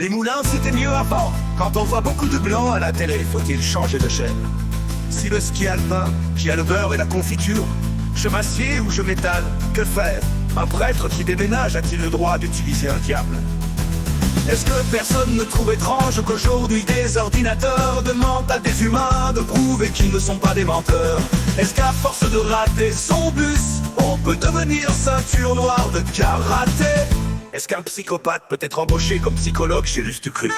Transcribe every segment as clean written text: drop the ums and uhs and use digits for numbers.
Les moulins c'était mieux avant. Quand on voit beaucoup de blanc à la télé, faut-il changer de chaîne? Si le ski alpin, qui a le beurre et la confiture, je m'assieds ou je m'étale, que faire? Un prêtre qui déménage a-t-il le droit d'utiliser un diable? Est-ce que personne ne trouve étrange qu'aujourd'hui des ordinateurs demandent à des humains de prouver qu'ils ne sont pas des menteurs? Est-ce qu'à force de rater son bus, on peut devenir ceinture noire de karaté? Est-ce qu'un psychopathe peut être embauché comme psychologue chez Juste Cru?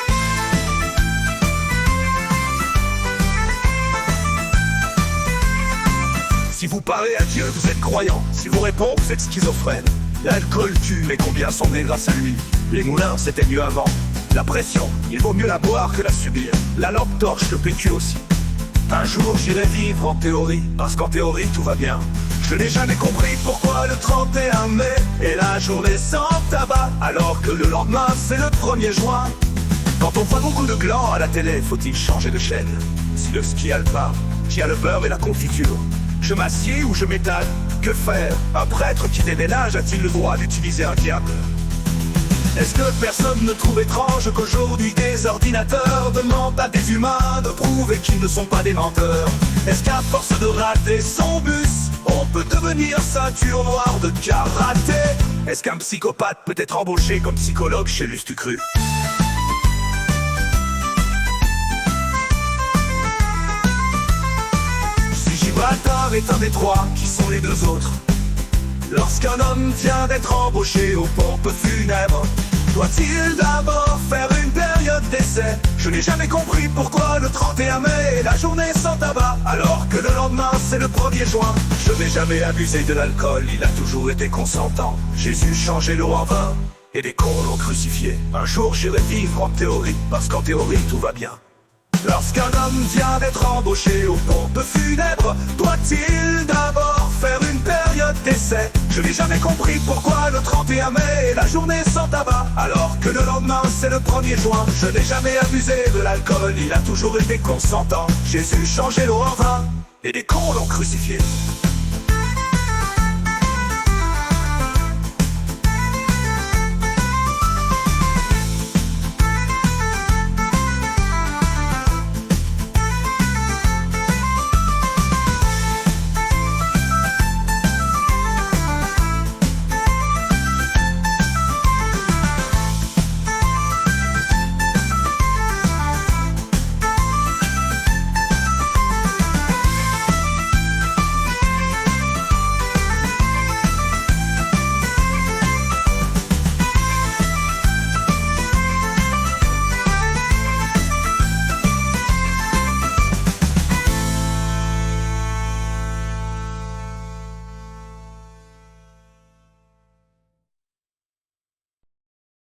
Si vous parlez à Dieu, vous êtes croyant. Si vous répondez, vous êtes schizophrène. L'alcool tue, mais combien sont nés grâce à lui? Les moulins, c'était mieux avant. La pression, il vaut mieux la boire que la subir. La lampe torche, le PQ aussi. Un jour, j'irai vivre en théorie, parce qu'en théorie, tout va bien. Je n'ai jamais compris pourquoi le 31 mai est la journée sans tabac, alors que le lendemain, c'est le 1er juin. Quand on voit beaucoup de glands à la télé, faut-il changer de chaîne? Si le ski alpin, qui a le beurre et la confiture, je m'assieds ou je m'étale, que faire? Un prêtre qui déménage a-t-il le droit d'utiliser un diable? Est-ce que personne ne trouve étrange qu'aujourd'hui des ordinateurs demandent à des humains de prouver qu'ils ne sont pas des menteurs? Est-ce qu'à force de rater son bus, on peut devenir ceinture noire de karaté? Est-ce qu'un psychopathe peut être embauché comme psychologue chez Juste Cru? Si Gibraltar est un des trois, qui sont les deux autres? Lorsqu'un homme vient d'être embauché aux pompes funèbres, doit-il d'abord faire une période d'essai? Je n'ai jamais compris pourquoi le 31 mai est la journée sans tabac, alors que le lendemain c'est le 1er juin. Je n'ai jamais abusé de l'alcool, il a toujours été consentant. Jésus changeait l'eau en vin, et des cons l'ont crucifié. Un jour j'irai vivre en théorie, parce qu'en théorie tout va bien. Lorsqu'un homme vient d'être embauché aux pompes funèbres, doit-il d'abord faire une période d'essai? Je n'ai jamais compris pourquoi le 31 mai est la journée sans tabac, alors que le lendemain c'est le 1er juin. Je n'ai jamais abusé de l'alcool, il a toujours été consentant. Jésus changeait l'eau en vin, et des cons l'ont crucifié.